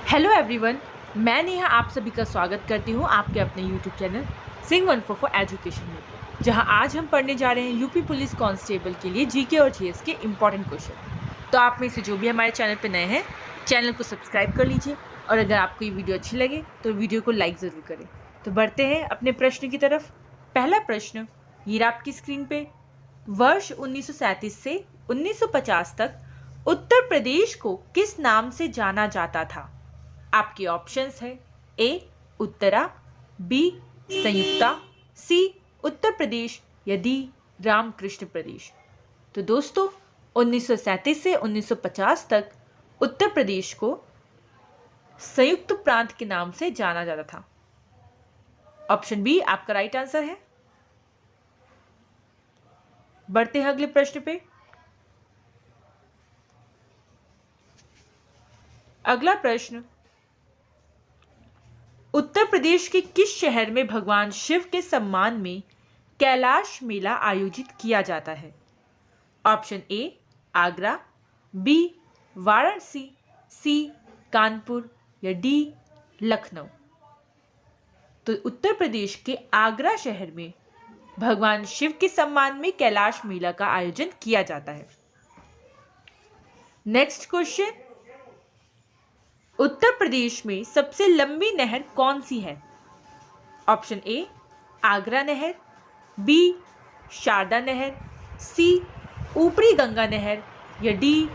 Hello everyone, मैं नेहा आप सभी का स्वागत करती हूँ आपके अपने यूट्यूब चैनल सिंग 144 एजुकेशन में, जहाँ आज हम पढ़ने जा रहे हैं यूपी पुलिस कांस्टेबल के लिए जीके और जीएस के इम्पॉर्टेंट क्वेश्चन। तो आप में से जो भी हमारे चैनल पर नए हैं, चैनल को सब्सक्राइब कर लीजिए और अगर आपको ये वीडियो अच्छी लगे तो वीडियो को लाइक ज़रूर करें। तो बढ़ते हैं अपने प्रश्न की तरफ। पहला प्रश्न ये आपकी स्क्रीन पे। वर्ष 1937 से 1950 तक उत्तर प्रदेश को किस नाम से जाना जाता था? आपके ऑप्शंस है ए उत्तरा, बी संयुक्ता, सी उत्तर प्रदेश या डी रामकृष्ण प्रदेश। तो दोस्तों 1937 से 1950 तक उत्तर प्रदेश को संयुक्त प्रांत के नाम से जाना जाता था। ऑप्शन बी आपका राइट आंसर है। बढ़ते हैं अगले प्रश्न पे। अगला प्रश्न, उत्तर प्रदेश के किस शहर में भगवान शिव के सम्मान में कैलाश मेला आयोजित किया जाता है? Option A Agra, B Varanasi, C Kanpur या डी लखनऊ। तो उत्तर प्रदेश के आगरा शहर में भगवान शिव के सम्मान में कैलाश मेला का आयोजन किया जाता है। नेक्स्ट क्वेश्चन, उत्तर प्रदेश में सबसे लंबी नहर कौन सी है? ऑप्शन ए आगरा नहर, बी शारदा नहर, सी ऊपरी गंगा नहर या डी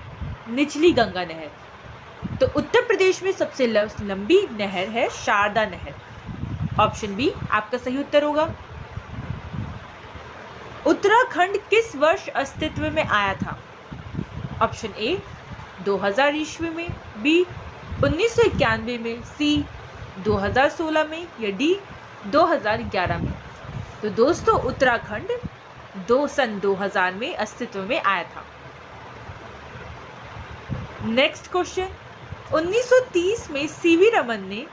निचली गंगा नहर। तो उत्तर प्रदेश में सबसे लंबी नहर है शारदा नहर। ऑप्शन बी आपका सही उत्तर होगा। उत्तराखंड किस वर्ष अस्तित्व में आया था? ऑप्शन ए 2000 ईस्वी में, बी 1991 में, सी 2016 में या डी 2011 में। तो दोस्तों उत्तराखंड सन 2000 में अस्तित्व में आया था। नेक्स्ट क्वेश्चन, 1930 में सीवी रमन ने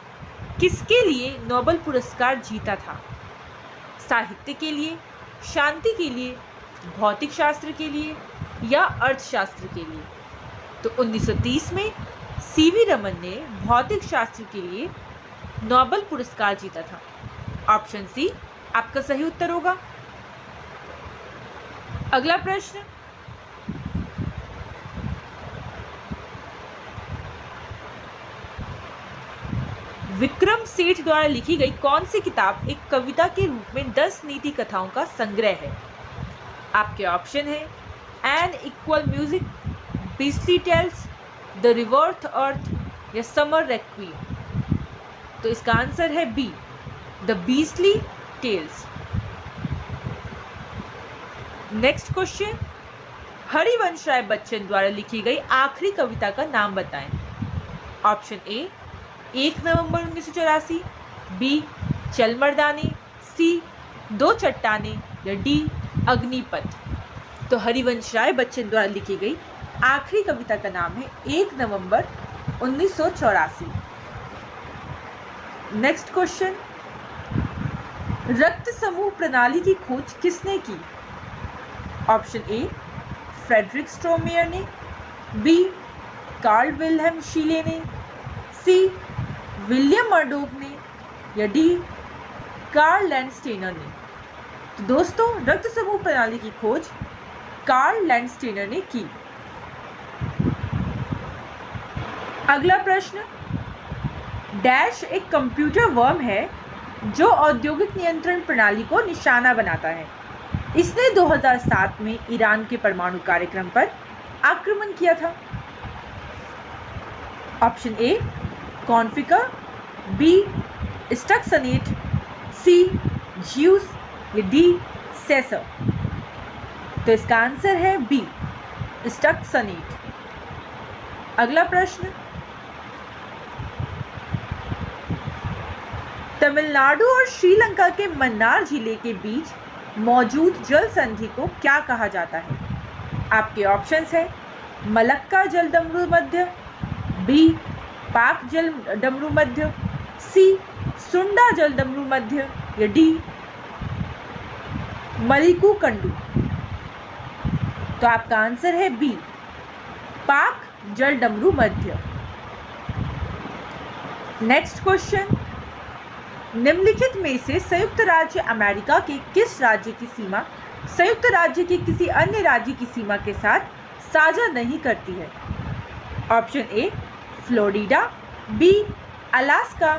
किसके लिए नोबेल पुरस्कार जीता था? साहित्य के लिए, शांति के लिए, भौतिक शास्त्र के लिए या अर्थशास्त्र के लिए? तो 1930 में सीवी रमन ने भौतिक शास्त्र के लिए नोबेल पुरस्कार जीता था। ऑप्शन सी आपका सही उत्तर होगा। अगला प्रश्न, विक्रम सेठ द्वारा लिखी गई कौन सी किताब एक कविता के रूप में 10 नीति कथाओं का संग्रह है? आपके ऑप्शन है an equal music, beastly tales, the rivered earth या समर रेक्विएम। तो इसका आंसर है B the beastly tales. Next question, Harivansh Rai Bachchan द्वारा लिखी गई आखिरी कविता का नाम बताएं। ऑप्शन ए 1 नवंबर 1984, बी चल मर्दाने, सी 2 चट्टाने या डी अग्निपथ। तो हरिवंश राय बच्चन द्वारा लिखी गई आखिरी कविता का नाम है 1 नवंबर 1984। नेक्स्ट क्वेश्चन, रक्त समूह प्रणाली की खोज किसने की? ऑप्शन ए फ्रेडरिक स्ट्रोमेयर ने, बी कार्ल विल्हेम शीले ने, सी विलियम मर्डोक ने या डी कार्ल लैंडस्टेनर ने। तो दोस्तों रक्त समूह प्रणाली की खोज कार्ल लैंडस्टेनर ने की। अगला प्रश्न, डैश एक कंप्यूटर वर्म है जो औद्योगिक नियंत्रण प्रणाली को निशाना बनाता है। इसने 2007 में ईरान के परमाणु कार्यक्रम पर आक्रमण किया था। Option A Conficker, B Stuxnet, C Zeus या डी सेसर। तो इसका आंसर है बी स्टक्सनेट। अगला प्रश्न, तमिलनाडु और श्रीलंका के मन्नार जिले के बीच मौजूद जल संधि को क्या कहा जाता है? आपके ऑप्शंस है मलक्का जल डमरू मध्य, बी पाक जल डमरू मध्य, सी सुंडा जल डमरू मध्य या डी मलिकू कंडू। तो आपका आंसर है बी पाक जल डमरू मध्य। नेक्स्ट क्वेश्चन, निम्नलिखित में से संयुक्त राज्य अमेरिका के किस राज्य की सीमा संयुक्त राज्य के किसी अन्य राज्य की सीमा के साथ साझा नहीं करती है? Option A Florida, B Alaska,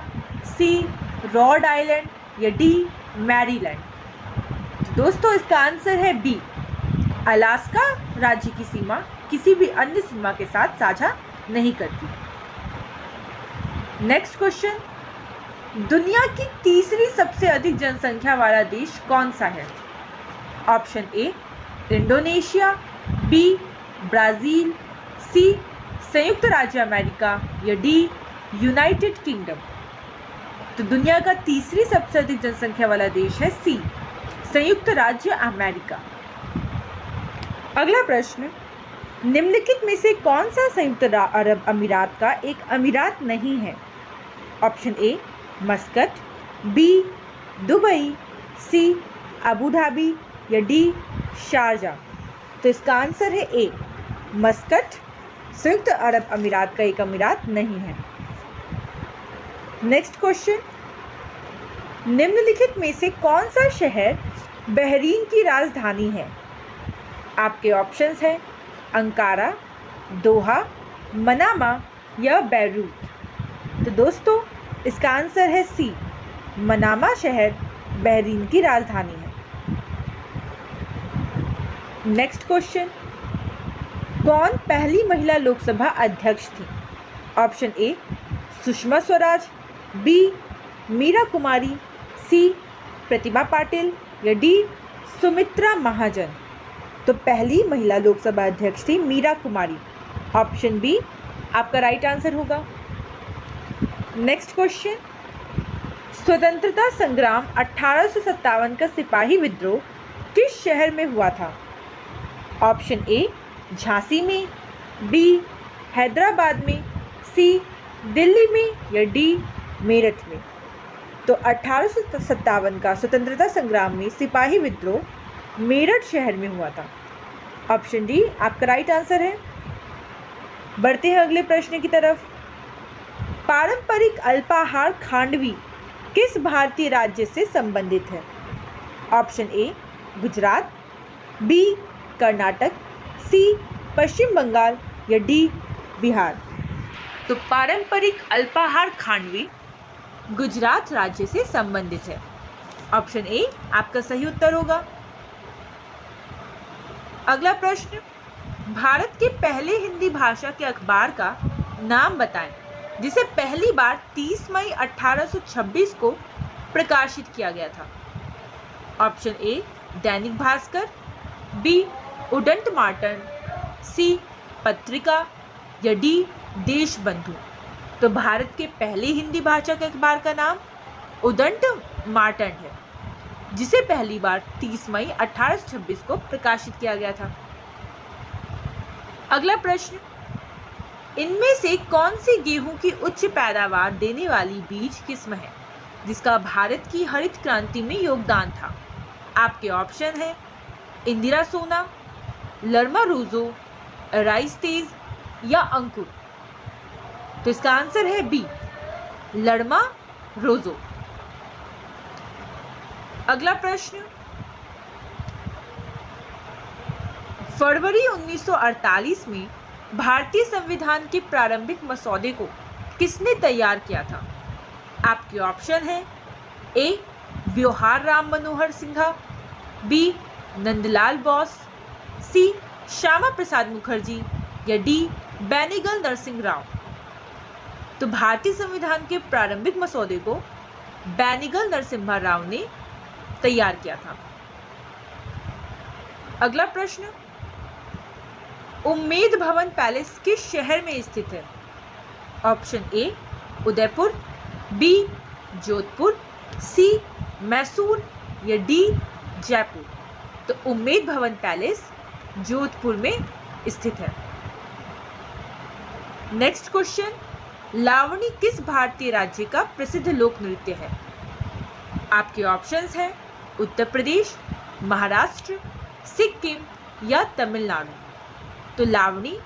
C Rhode Island या डी मैरीलैंड। तो दोस्तों इसका आंसर है बी, अलास्का राज्य की सीमा किसी भी अन्य सीमा के साथ साझा नहीं करती। नेक्स्ट क्वेश्चन, दुनिया की तीसरी सबसे अधिक जनसंख्या वाला देश कौन सा है? Option A Indonesia, B Brazil, C संयुक्त राज्य अमेरिका या डी यूनाइटेड किंगडम। तो दुनिया का तीसरी सबसे अधिक जनसंख्या वाला देश है सी, संयुक्त राज्य अमेरिका। अगला प्रश्न, निम्नलिखित में से कौन सा संयुक्त अरब अमीरात का एक अमीरात नहीं है? Option A Muscat, B Dubai, C Abu Dhabi या डी शारजा। तो इसका आंसर है ए, मस्कट संयुक्त अरब अमीरात का एक अमीरात नहीं है। नेक्स्ट क्वेश्चन, निम्नलिखित में से कौन सा शहर बहरीन की राजधानी है? आपके ऑप्शंस हैं अंकारा, दोहा, मनामा या बैरूत। तो दोस्तों इसका आंसर है सी, मनामा शहर बहरीन की राजधानी है। नेक्स्ट क्वेश्चन, कौन पहली महिला लोकसभा अध्यक्ष थी? Option A Sushma Swaraj, B Meira Kumari, C Pratibha Patil या डी सुमित्रा महाजन। तो पहली महिला लोकसभा अध्यक्ष थी मीरा कुमारी। ऑप्शन बी आपका राइट आंसर होगा। नेक्स्ट क्वेश्चन, स्वतंत्रता संग्राम 1857 का सिपाही विद्रोह किस शहर में हुआ था? ऑप्शन ए झांसी में, बी हैदराबाद में, सी दिल्ली में या डी मेरठ में। तो 1857 का स्वतंत्रता संग्राम में सिपाही विद्रोह मेरठ शहर में हुआ था। ऑप्शन डी आपका राइट आंसर है। बढ़ते हैं अगले प्रश्न की तरफ। पारंपरिक अल्पाहार खांडवी किस भारतीय राज्य से संबंधित है? Option A Gujarat, B Karnataka, C Paschim Bangal या डी बिहार। तो पारंपरिक अल्पाहार खांडवी गुजरात राज्य से संबंधित है। ऑप्शन ए आपका सही उत्तर होगा। अगला प्रश्न, भारत के पहले हिंदी भाषा के अखबार का नाम बताएं जिसे पहली बार 30 मई 1826 को प्रकाशित किया गया था। ऑप्शन ए दैनिक भास्कर, बी उदंत मार्टन, सी पत्रिका या डी देशबंधु। तो भारत के पहले हिंदी भाषा के अखबार का नाम उदंत मार्टन है, जिसे पहली बार 30 मई 1826 को प्रकाशित किया गया था। अगला प्रश्न, इनमें से कौन सी गेहूं की उच्च पैदावार देने वाली बीज किस्म है जिसका भारत की हरित क्रांति में योगदान था? आपके ऑप्शन है इंदिरा सोना, लरमा रोजो, राइस तेज या अंकुर। तो इसका आंसर है बी लरमा रोजो। अगला प्रश्न, फरवरी 1948 में भारतीय संविधान के प्रारंभिक मसौदे को किसने तैयार किया था? आपके ऑप्शन है ए व्योहार राम मनोहर सिन्हा, बी नंदलाल बोस, सी श्यामा प्रसाद मुखर्जी या डी बेनीगल नरसिंह राव। तो भारतीय संविधान के प्रारंभिक मसौदे को बेनीगल नरसिम्हा राव ने तैयार किया था। अगला प्रश्न, उम्मेद भवन पैलेस किस शहर में स्थित है? Option A Udaipur, B Jodhpur, C Mysore या डी जयपुर। तो उम्मेद भवन पैलेस जोधपुर में स्थित है। नेक्स्ट क्वेश्चन, लावणी किस भारतीय राज्य का प्रसिद्ध लोक नृत्य है? आपके ऑप्शंस हैं उत्तर प्रदेश, महाराष्ट्र, सिक्किम या तमिलनाडु। तो लावणी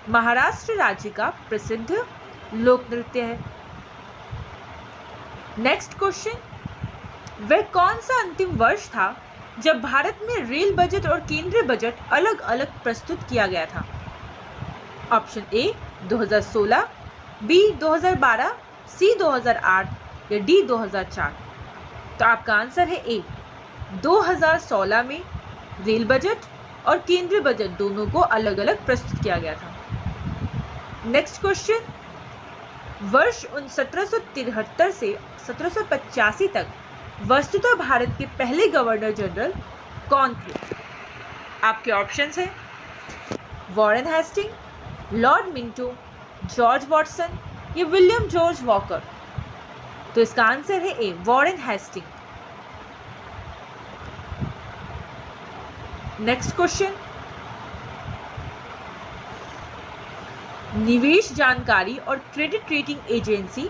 महाराष्ट्र राज्य का प्रसिद्ध लोक नृत्य है। नेक्स्ट क्वेश्चन, वह कौन सा अंतिम वर्ष था जब भारत में रेल बजट और केंद्रीय बजट अलग अलग प्रस्तुत किया गया था? ऑप्शन ए 2016, बी 2012, सी 2008 या डी 2004। तो आपका आंसर है ए 2016 में रेल बजट और केंद्रीय बजट दोनों को अलग अलग प्रस्तुत किया गया था। नेक्स्ट क्वेश्चन, वर्ष 1773 से 1785 तक वस्तुतः भारत के पहले गवर्नर जनरल कौन थे? आपके ऑप्शंस हैं Warren Hastings, Lord Minto, George Watson या विलियम जॉर्ज वॉकर। तो इसका आंसर है A Warren Hastings. Next question, निवेश जानकारी और क्रेडिट रेटिंग एजेंसी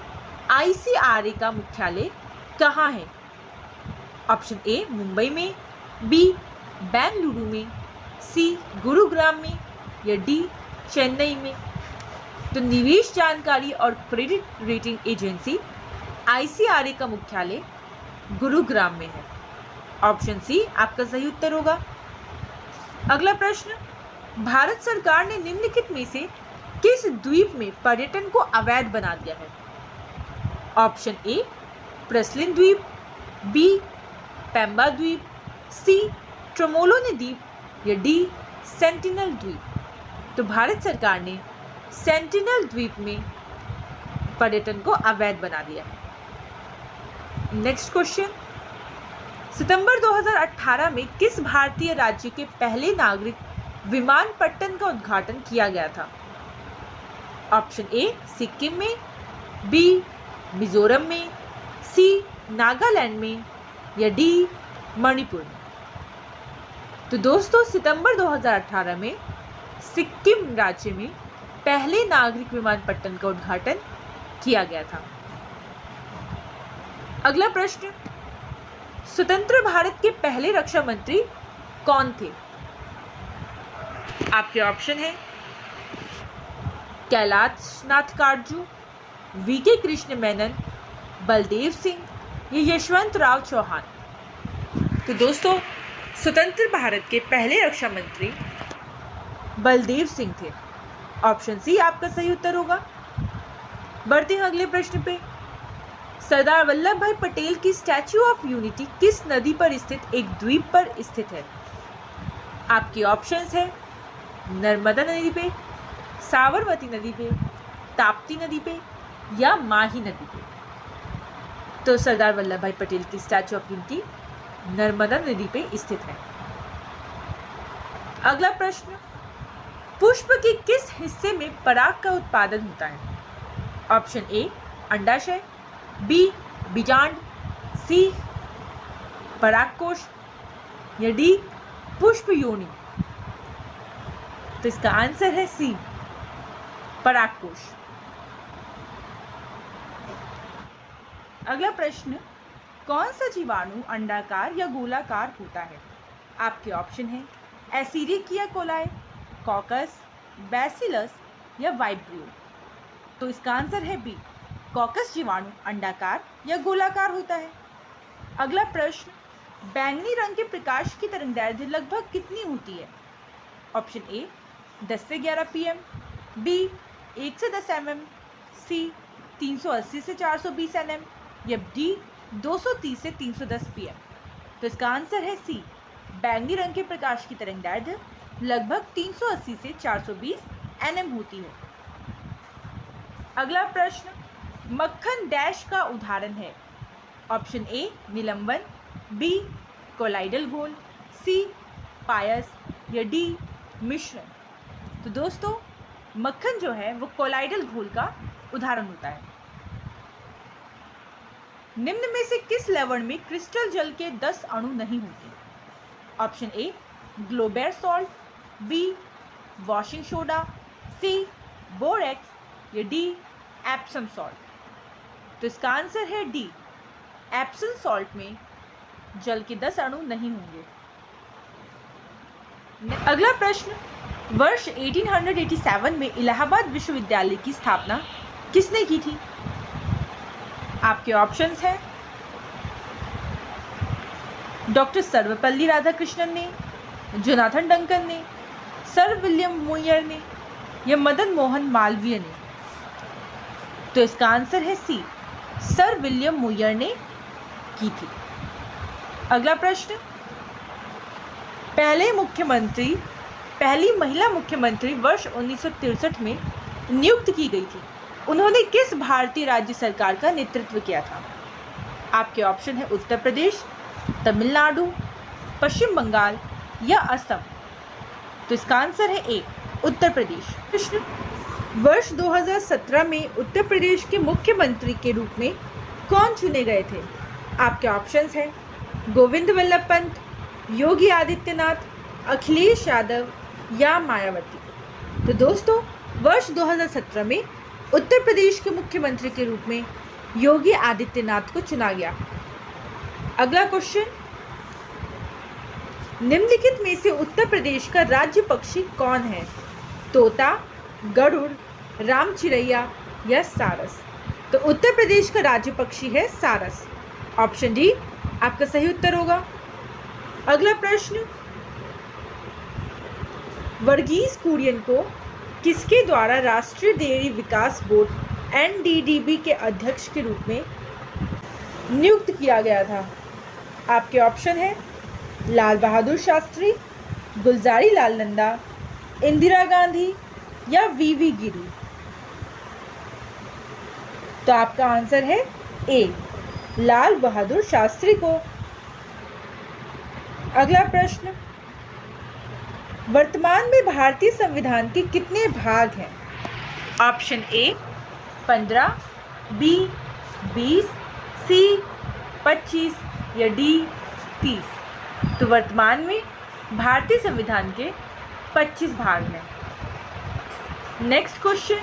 ICRA का मुख्यालय कहाँ है? ऑप्शन ए मुंबई में, बी बेंगलुरु में, सी गुरुग्राम में या डी चेन्नई में। तो निवेश जानकारी और क्रेडिट रेटिंग एजेंसी ICRA का मुख्यालय गुरुग्राम में है। ऑप्शन सी आपका सही उत्तर होगा। अगला प्रश्न, भारत सरकार ने निम्नलिखित में से किस द्वीप में पर्यटन को अवैध बना दिया है? ऑप्शन ए प्रसलिन द्वीप, बी पेम्बा द्वीप, सी ट्रोमोलोनी द्वीप या डी सेंटिनल द्वीप। तो भारत सरकार ने सेंटिनल द्वीप में पर्यटन को अवैध बना दिया है। नेक्स्ट क्वेश्चन, सितंबर 2018 में किस भारतीय राज्य के पहले नागरिक विमानपट्टन का उद्घाटन किया गया था? ऑप्शन ए सिक्किम में, बी मिजोरम में, सी नागालैंड में या डी मणिपुर में। तो दोस्तों सितंबर 2018 में सिक्किम राज्य में पहले नागरिक विमानपट्टन का उद्घाटन किया गया था। अगला प्रश्न, स्वतंत्र भारत के पहले रक्षा मंत्री कौन थे? आपके ऑप्शन है कैलाश नाथ काटजू, VK कृष्ण मेनन, बलदेव सिंह या यशवंत राव चौहान। तो दोस्तों स्वतंत्र भारत के पहले रक्षा मंत्री बलदेव सिंह थे। ऑप्शन सी आपका सही उत्तर होगा। बढ़ते हैं अगले प्रश्न पे। सरदार वल्लभ भाई पटेल की स्टैच्यू ऑफ यूनिटी किस नदी पर स्थित एक द्वीप पर स्थित है? आपके ऑप्शंस है नर्मदा नदी पे, साबरमती नदी पे, ताप्ती नदी पे या माही नदी पे। तो सरदार वल्लभ भाई पटेल की स्टैच्यू ऑफ यूनिटी नर्मदा नदी पे स्थित है। अगला प्रश्न, पुष्प के किस हिस्से में पराग का उत्पादन होता है? ऑप्शन ए अंडाशय, बी बीजांड, सी परागकोश या डी पुष्प योनि। तो इसका आंसर है सी परागकोश। अगला प्रश्न, कौन सा जीवाणु अंडाकार या गोलाकार होता है? आपके ऑप्शन है एसीरिकिया कोलाई, कॉकस, बैसिलस या वाइब्रियो। तो इसका आंसर है बी कॉकस जीवाणु अंडाकार या गोलाकार होता है। अगला प्रश्न, बैंगनी रंग के प्रकाश की तरंगदैर्घ्य लगभग कितनी होती है? ऑप्शन ए 10 से 11 pm, बी 1 से 10 mm, सी 380 से 420 nm या डी 230 से 310 pm। तो इसका आंसर है सी बैंगनी रंग के प्रकाश की तरंगदैर्घ्य लगभग 380 से 420 nm होती है। अगला प्रश्न, मक्खन डैश का उदाहरण है? ऑप्शन ए निलंबन, बी कोलाइडल घोल, सी पायस या डी मिश्रण। तो दोस्तों मक्खन जो है वो कोलाइडल घोल का उदाहरण होता है। निम्न में से किस लवण में क्रिस्टल जल के 10 अणु नहीं होते? Option A Glauber salt, B washing soda, C borax या डी एप्सम सॉल्ट। तो इसका आंसर है डी एप्सम सॉल्ट में जल के 10 अणु नहीं होंगे। अगला प्रश्न, वर्ष 1887 में इलाहाबाद विश्वविद्यालय की स्थापना किसने की थी? आपके ऑप्शंस हैं डॉक्टर सर्वपल्ली राधाकृष्णन ने, जोनाथन डंकन ने, सर विलियम मुयर ने या मदन मोहन मालवीय ने। तो इसका आंसर है सी, सर विलियम मुयर ने की थी। अगला प्रश्न, पहली महिला मुख्यमंत्री वर्ष 1963 में नियुक्त की गई थी। उन्होंने किस भारतीय राज्य सरकार का नेतृत्व किया था? आपके ऑप्शन है उत्तर प्रदेश, तमिलनाडु, पश्चिम बंगाल या असम। तो इसका आंसर है ए, उत्तर प्रदेश। प्रश्न, वर्ष 2017 में उत्तर प्रदेश के मुख्यमंत्री के रूप में कौन चुने गए थे? आपके ऑप्शंस हैं गोविंद वल्लभ पंत, योगी आदित्यनाथ, अखिलेश यादव या मायावती। तो दोस्तों, वर्ष 2017 में उत्तर प्रदेश के मुख्यमंत्री के रूप में योगी आदित्यनाथ को चुना गया। अगला क्वेश्चन, निम्नलिखित में से उत्तर प्रदेश का राज्य पक्षी कौन है? तोता, गरुड़, राम चिरैया या सारस। तो उत्तर प्रदेश का राज्य पक्षी है सारस। ऑप्शन डी आपका सही उत्तर होगा। अगला प्रश्न, वर्गीस कुरियन को किसके द्वारा राष्ट्रीय डेयरी विकास बोर्ड एनडीडीबी के अध्यक्ष के रूप में नियुक्त किया गया था? आपके ऑप्शन है लाल बहादुर शास्त्री, गुलजारी लाल नंदा, इंदिरा गांधी या वीवी गिरी। तो आपका आंसर है ए, लाल बहादुर शास्त्री को। अगला प्रश्न, वर्तमान में भारतीय संविधान के कितने भाग हैं? ऑप्शन ए 15, बी 20, सी 25 या डी 30। तो वर्तमान में भारतीय संविधान के 25 भाग हैं। नेक्स्ट क्वेश्चन,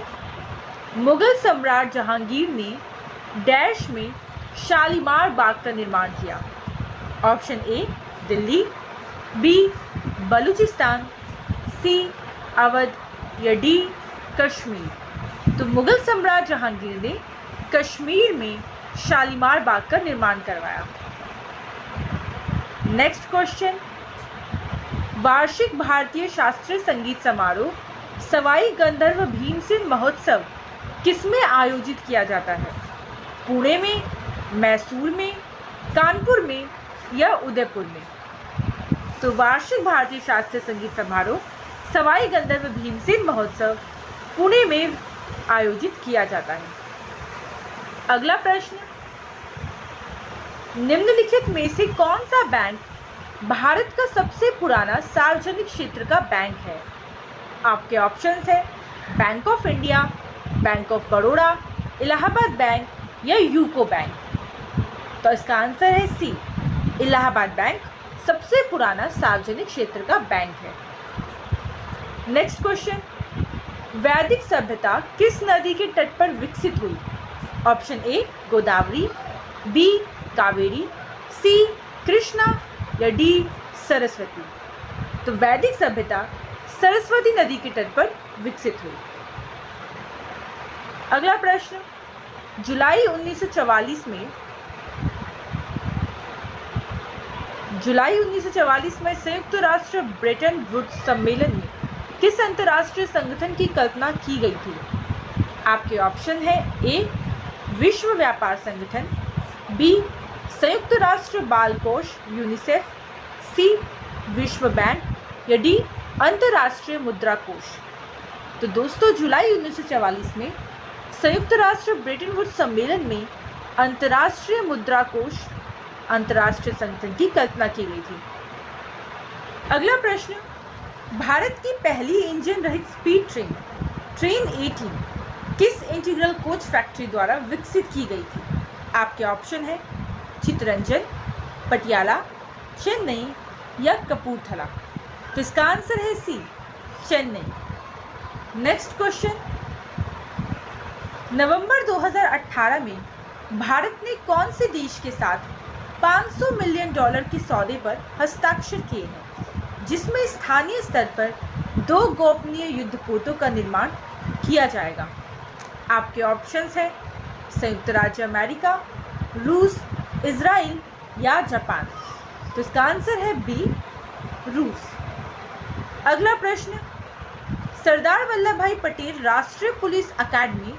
मुगल सम्राट जहांगीर ने डैश में शालीमार बाग का निर्माण किया? Option A Delhi, B Balochistan, C Awadh या डी कश्मीर। तो मुगल सम्राट जहांगीर ने कश्मीर में शालीमार बाग का निर्माण करवाया। नेक्स्ट क्वेश्चन, वार्षिक भारतीय शास्त्रीय संगीत समारोह सवाई गंधर्व भीमसेन महोत्सव किसमें आयोजित किया जाता है? पुणे में, मैसूर में, कानपुर में या उदयपुर में? तो वार्षिक भारतीय शास्त्रीय संगीत समारोह सवाई गंधर्व भीमसेन महोत्सव पुणे में आयोजित किया जाता है। अगला प्रश्न, निम्नलिखित में से कौन सा बैंक भारत का सबसे पुराना सार्वजनिक क्षेत्र का बैंक है? आपके ऑप्शंस है bank of India, bank of Baroda, Allahabad bank या यूको बैंक। तो इसका आंसर है सी, इलाहाबाद बैंक सबसे पुराना सार्वजनिक क्षेत्र का बैंक है। नेक्स्ट क्वेश्चन, वैदिक सभ्यता किस नदी के तट पर विकसित हुई? Option A Godavari, B Kaveri, C Krishna या डी सरस्वती। तो वैदिक सभ्यता सरस्वती नदी के तट पर विकसित हुई। अगला प्रश्न, जुलाई 1944 में संयुक्त राष्ट्र ब्रेटन वुड्स सम्मेलन में किस अंतर्राष्ट्रीय संगठन की कल्पना की गई थी? आपके ऑप्शन है ए विश्व व्यापार संगठन, बी संयुक्त राष्ट्र बाल कोष यूनिसेफ, सी विश्व बैंक या डी अंतर्राष्ट्रीय मुद्रा कोष। तो दोस्तों, जुलाई 1944 में संयुक्त राष्ट्र ब्रेटन वुड्स सम्मेलन में अंतर्राष्ट्रीय मुद्रा कोष अंतर्राष्ट्रीय संगठन की कल्पना की गई थी। अगला प्रश्न, भारत की पहली इंजन रहित स्पीड ट्रेन 18 किस इंटीग्रल कोच फैक्ट्री द्वारा विकसित की गई थी? आपके ऑप्शन है चित्तरंजन, पटियाला, चेन्नई या कपूरथला। तो इसका आंसर है सी, चेन्नई। नेक्स्ट क्वेश्चन, नवंबर 2018 में भारत ने कौन से देश के साथ $500 मिलियन के सौदे पर हस्ताक्षर किए हैं, जिसमें स्थानीय स्तर पर 2 गोपनीय युद्धपोतों का निर्माण किया जाएगा? आपके ऑप्शंस हैं संयुक्त राज्य अमेरिका, रूस, इजराइल या जापान? तो इसका आंसर है बी, रूस। अगला प्रश्न, सरदार वल्लभ भाई पटेल राष्ट्रीय पुलिस अकादमी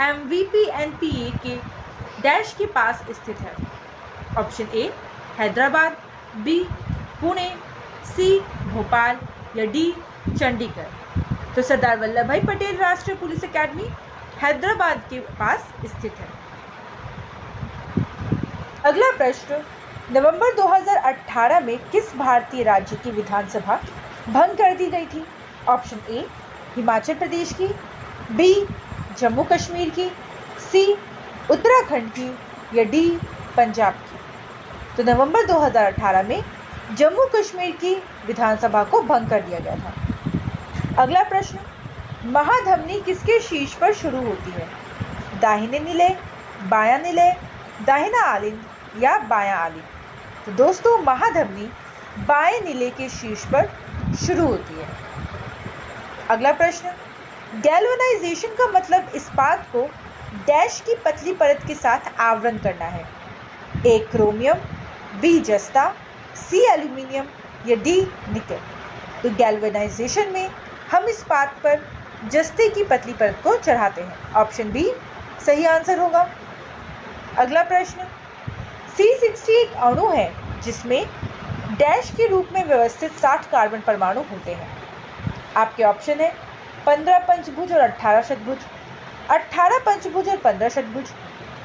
MVP NPA के डैश के पास स्थित है? Option A Hyderabad, B Pune, C Bhopal या डी चंडीगढ़? तो सरदार वल्लभ भाई पटेल राष्ट्रीय पुलिस अकादमी हैदराबाद के पास स्थित है। अगला प्रश्न, नवंबर 2018 में किस भारतीय राज्य की विधानसभा भंग कर दी गई थी? ऑप्शन ए हिमाचल प्रदेश की, बी जम्मू कश्मीर की, सी उत्तराखंड की या डी पंजाब की? तो नवंबर 2018 में जम्मू कश्मीर की विधानसभा को भंग कर दिया गया था। अगला प्रश्न, महाधमनी किसके शीर्ष पर शुरू होती है? दाहिने निलय, बायां निलय, दाहिना आलिंद या बायां आलिंद? तो दोस्तों महाधमनी बाएं निलय के शीर्ष पर शुरू होती है। अगला प्रश्न, गैल्वेनाइजेशन का मतलब इस्पात को डैश की पतली परत के साथ आवरण करना है? ए क्रोमियम, बी जस्ता, सी एल्यूमिनियम या डी निकल? तो गैल्वेनाइजेशन में हम इस्पात पर जस्ते की पतली परत को चढ़ाते हैं। ऑप्शन बी सही आंसर होगा। अगला प्रश्न, C60 एक अणु है जिसमें डैश के रूप में व्यवस्थित 60 कार्बन परमाणु होते हैं। आपके ऑप्शन है 15 पंचभुज और 18 षटभुज, 18 पंचभुज और 15 षटभुज,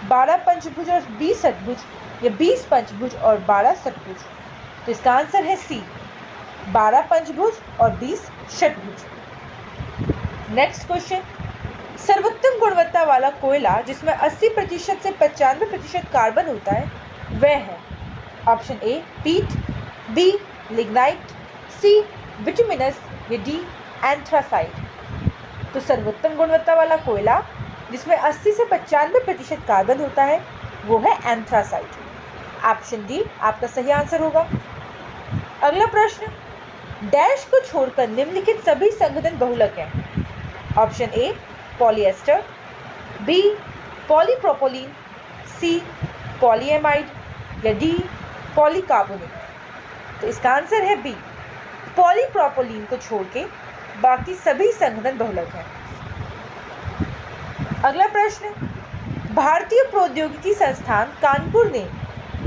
12 पंचभुज और 20 षटभुज या 20 पंचभुज और 12 षटभुज? तो इसका आंसर है सी 12 पंचभुज और 20 षटभुज। नेक्स्ट क्वेश्चन, सर्वोत्तम गुणवत्ता वाला कोयला जिसमें 80% से 95% कार्बन होता है वह है? ऑप्शन ए पीट, बी लिग्नाइट, सी बिटुमिनस या डी एंथ्रासाइट? तो सर्वोत्तम गुणवत्ता वाला कोयला जिसमें 80 से 95% कार्बन होता है वो है एंथ्रासाइट। ऑप्शन डी आपका सही आंसर होगा। अगला प्रश्न, डैश को छोड़कर निम्नलिखित सभी संघटन बहुलक हैं? Option A polyester, B polypropylene, C polyamide या डी पॉलीकार्बोनेट? तो इसका आंसर है बी पॉलीप्रोपोलीन को छोड़ के बाकी सभी संघटन बहुलक हैं। अगला प्रश्न, भारतीय प्रौद्योगिकी संस्थान कानपुर ने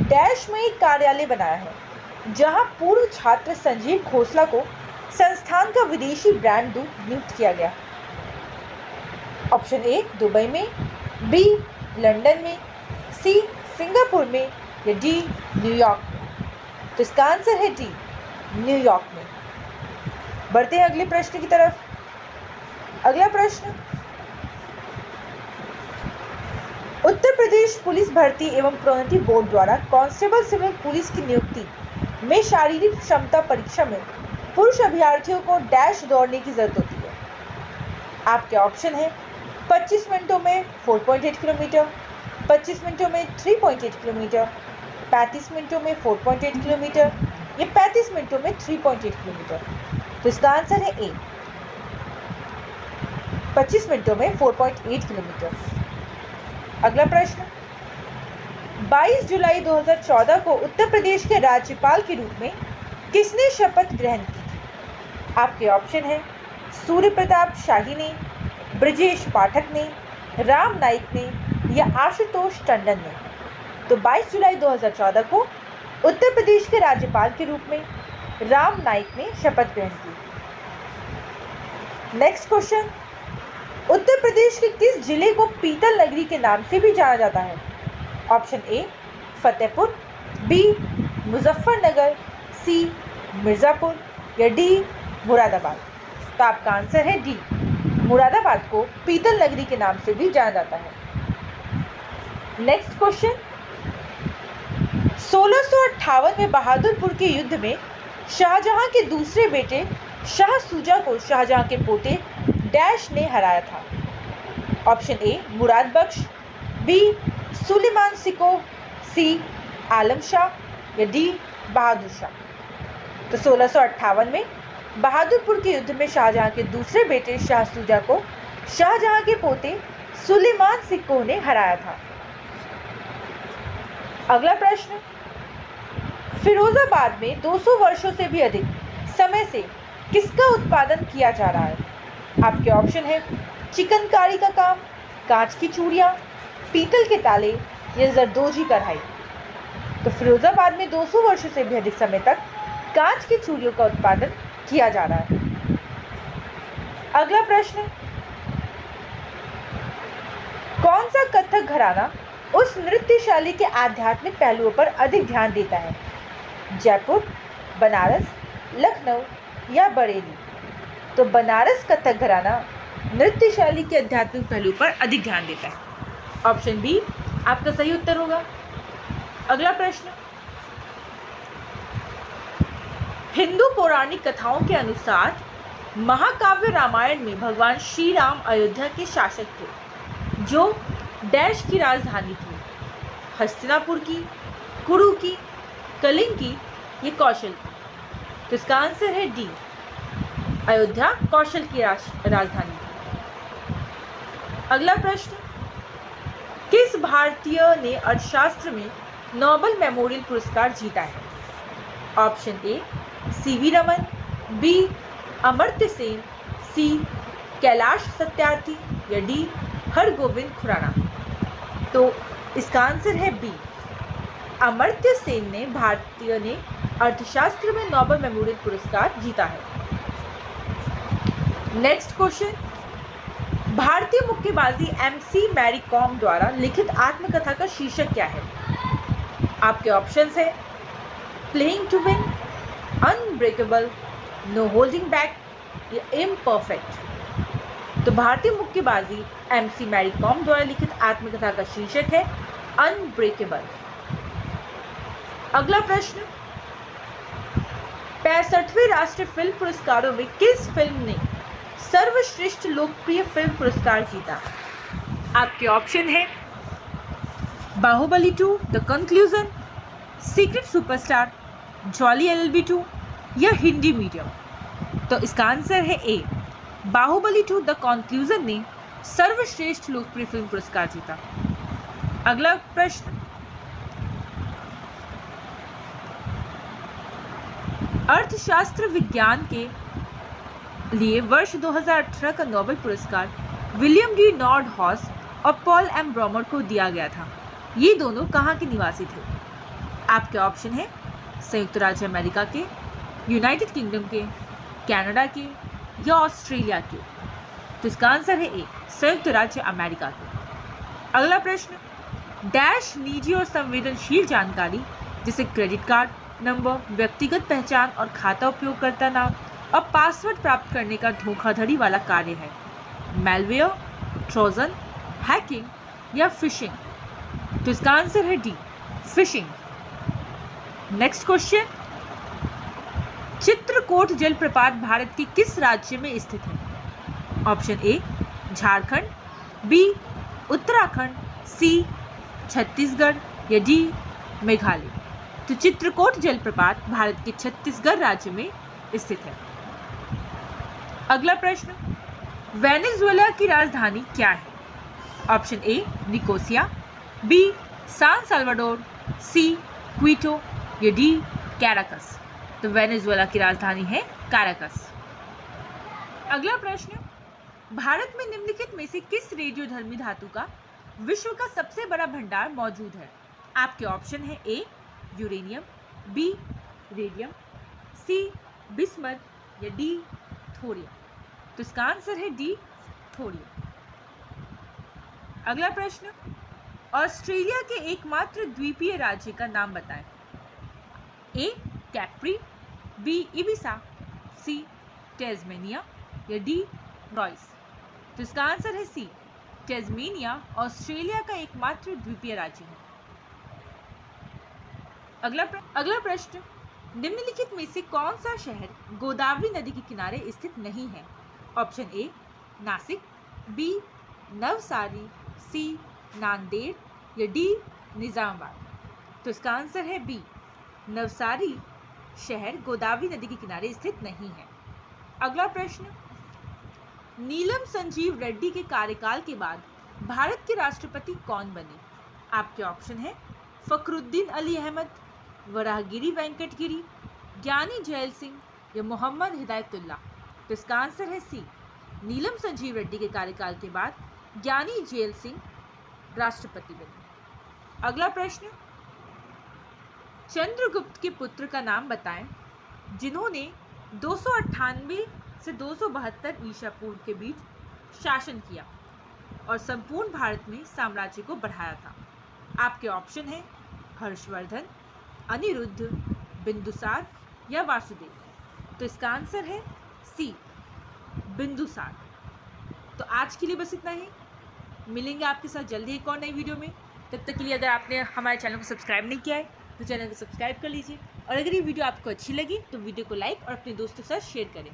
डैश में एक कार्यालय बनाया है जहां पूर्व छात्र संजीव खोसला को संस्थान का विदेशी ब्रांड दूत नियुक्त किया गया? ऑप्शन ए दुबई में, बी लंदन में, सी सिंगापुर में या डी न्यूयॉर्क में? तो इसका आंसर है डी न्यूयॉर्क में। बढ़ते हैं अगले प्रश्न की तरफ। अगला प्रश्न, उत्तर प्रदेश पुलिस भर्ती एवं प्रोन्नति बोर्ड द्वारा कांस्टेबल सिविल पुलिस की नियुक्ति में शारीरिक क्षमता परीक्षा में पुरुष अभ्यर्थियों को डैश दौड़ने की जरूरत होती है? आपके ऑप्शन है 25 मिनटों में 4.8 किलोमीटर, 25 मिनटों में 3.8 किलोमीटर, 35 मिनटों में 4.8 किलोमीटर या 35 मिनटों में 3.8 किलोमीटर? तो इसका आंसर है ए 25 मिनटों में 4.8 किलोमीटर। अगला प्रश्न, 22 जुलाई 2014 को उत्तर प्रदेश के राज्यपाल के रूप में किसने शपथ ग्रहण की थी? आपके ऑप्शन है सूर्य प्रताप शाही ने, ब्रजेश पाठक ने, राम नाईक ने या आशुतोष टंडन ने? तो 22 जुलाई 2014 को उत्तर प्रदेश के राज्यपाल के रूप में राम नाईक ने शपथ ग्रहण की। नेक्स्ट क्वेश्चन, उत्तर प्रदेश के किस जिले को पीतल नगरी के नाम से भी जाना जाता है? Option A Fatehpur, B Muzaffarnagar, C Mirzapur या डी मुरादाबाद? तो आपका आंसर है डी मुरादाबाद को पीतल नगरी के नाम से भी जाना जाता है। नेक्स्ट क्वेश्चन, 1658 में बहादुरपुर के युद्ध में शाहजहां के दूसरे बेटे शाह सूजा को शाहजहां के पोते डैश ने हराया था? Option A Murad Bakhsh, B Sulaiman Shikoh, C Alam Shah या डी बहादुर शाह? तो 1658 में बहादुरपुर के युद्ध में शाहजहां के दूसरे बेटे शाह सूजा को शाहजहां के पोते सुलेमान सिक्को ने हराया था? अगला प्रश्न, फिरोजाबाद में 200 वर्षों से भी अधिक समय से किसका उत्पादन किया जा रहा है? आपके ऑप्शन है चिकनकारी का काम, कांच की चूड़ियां, पीतल के ताले या जरदोजी कढ़ाई। तो फिरोजाबाद में 200 वर्षों से भी अधिक समय तक कांच की चूड़ियों का उत्पादन किया जा रहा है। अगला प्रश्न, कौन सा कथक घराना उस नृत्य शैली के आध्यात्मिक पहलुओं पर अधिक ध्यान देता है? जयपुर, बनारस, लखनऊ या बरेली? तो बनारस कथक घराना नृत्य शैली के आध्यात्मिक पहलू पर अधिक ध्यान देता है। ऑप्शन बी आपका सही उत्तर होगा। अगला प्रश्न, हिंदू पौराणिक कथाओं के अनुसार महाकाव्य रामायण में भगवान श्री राम अयोध्या के शासक थे जो डैश की राजधानी थी? हस्तिनापुर की, कुरु की, कलिंग की या कौशल की? तो इसका आंसर है डी, अयोध्या कौशल की राजधानी थी। अगला प्रश्न, किस भारतीय ने अर्थशास्त्र में नोबेल मेमोरियल पुरस्कार जीता है? Option A C V Raman, B Amartya Sen, C Kailash Satyarthi या डी हरगोविंद खुराना? तो इसका आंसर है बी, अमर्त्य सेन ने भारतीय ने अर्थशास्त्र में नोबेल मेमोरियल पुरस्कार जीता है। नेक्स्ट क्वेश्चन, भारतीय मुक्केबाजी एमसी मैरी कॉम द्वारा लिखित आत्मकथा का शीर्षक क्या है? आपके ऑप्शंस है playing to win, unbreakable, no holding back या इम्परफेक्ट? तो भारतीय मुक्केबाजी एमसी मैरी कॉम द्वारा लिखित आत्मकथा का शीर्षक है अनब्रेकेबल। अगला प्रश्न, 65वें राष्ट्रीय फिल्म पुरस्कारों में किस फिल्म ने सर्वश्रेष्ठ लोकप्रिय फिल्म पुरस्कार जीता? आपके ऑप्शन है Baahubali 2 The Conclusion, Secret Superstar, Jolly LLB 2 या हिंदी मीडियम? तो इसका आंसर है ए, बाहुबली 2 द कंक्लूजन ने सर्वश्रेष्ठ लोकप्रिय फिल्म पुरस्कार जीता। अगला प्रश्न, अर्थशास्त्र विज्ञान के लिए वर्ष 2018 का नोबेल पुरस्कार विलियम डी नॉर्डहॉस और पॉल एम ब्रोमर को दिया गया था। ये दोनों कहाँ के निवासी थे? आपके ऑप्शन है संयुक्त राज्य अमेरिका के, यूनाइटेड किंगडम के, कनाडा के या ऑस्ट्रेलिया के? तो इसका आंसर है ए, संयुक्त राज्य अमेरिका के। अगला प्रश्न, डैश निजी और संवेदनशील जानकारी जैसे क्रेडिट कार्ड नंबर, व्यक्तिगत पहचान और खाता उपयोगकर्ता नाम और पासवर्ड प्राप्त करने का धोखाधड़ी वाला कार्य है? मैलवेयर, ट्रोजन, हैकिंग या फिशिंग? तो इसका आंसर है D, phishing. Next question, Chitrakoot जलप्रपात भारत के किस राज्य में स्थित है? Option A Jharkhand, B Uttarakhand, C Chhattisgarh या डी मेघालय? तो चित्रकूट जलप्रपात भारत के छत्तीसगढ़ राज्य में स्थित है। अगला प्रश्न, वेनेजुएला की राजधानी क्या है? ऑप्शन ए निकोसिया, बी सान साल्वाडोर, सी क्विटो या डी कैराकस? तो वेनेजुएला की राजधानी है कैराकस। अगला प्रश्न, भारत में निम्नलिखित में से किस रेडियोधर्मी धातु का विश्व का सबसे बड़ा भंडार मौजूद है? आपके ऑप्शन है ए यूरेनियम, बी रेडियम, सी बिस्मथ या डी थोरियम? तो इसका आंसर है डी थोरियम। अगला प्रश्न, ऑस्ट्रेलिया के एकमात्र द्वीपीय राज्य का नाम बताएं। ए कैप्री, बी इबिसा, सी टेस्मेनिया या डी रॉयस? तो इसका आंसर है सी, टेस्मेनिया ऑस्ट्रेलिया का एकमात्र द्वीपीय राज्य है। अगला प्रश्न, निम्नलिखित में से कौन सा शहर गोदावरी नदी के किनारे स्थित नहीं है? Option A Nashik, B Navsari, C Nanded या डी निजामाबाद? तो इसका आंसर है बी, नवसारी शहर गोदावरी नदी के किनारे स्थित नहीं है। अगला प्रश्न, नीलम संजीव रेड्डी के कार्यकाल के बाद भारत के राष्ट्रपति कौन बने? आपके ऑप्शन है फखरुद्दीन अली अहमद, वराहगिरी वेंकटगिरी, ज्ञानी जैल सिंह या मोहम्मद हिदायतुल्लाह। तो इसका आंसर है सी, नीलम संजीव रेड्डी के कार्यकाल के बाद ज्ञानी जैल सिंह राष्ट्रपति बने। अगला प्रश्न, चंद्रगुप्त के पुत्र का नाम बताएं जिन्होंने 298 से 272 ईसा पूर्व के बीच शासन किया और संपूर्ण भारत में साम्राज्य को बढ़ाया था। आपके ऑप्शन है हर्षवर्धन, अनिरुद्ध, बिंदुसार या वासुदेव। तो इसका आंसर है सी, बिंदुसार। तो आज के लिए बस इतना ही, मिलेंगे आपके साथ जल्दी एक और नई वीडियो में। तब तक के लिए अगर आपने हमारे चैनल को सब्सक्राइब नहीं किया है तो चैनल को सब्सक्राइब कर लीजिए, और अगर ये वीडियो आपको अच्छी लगी तो वीडियो को लाइक और अपने दोस्तों के साथ शेयर करें।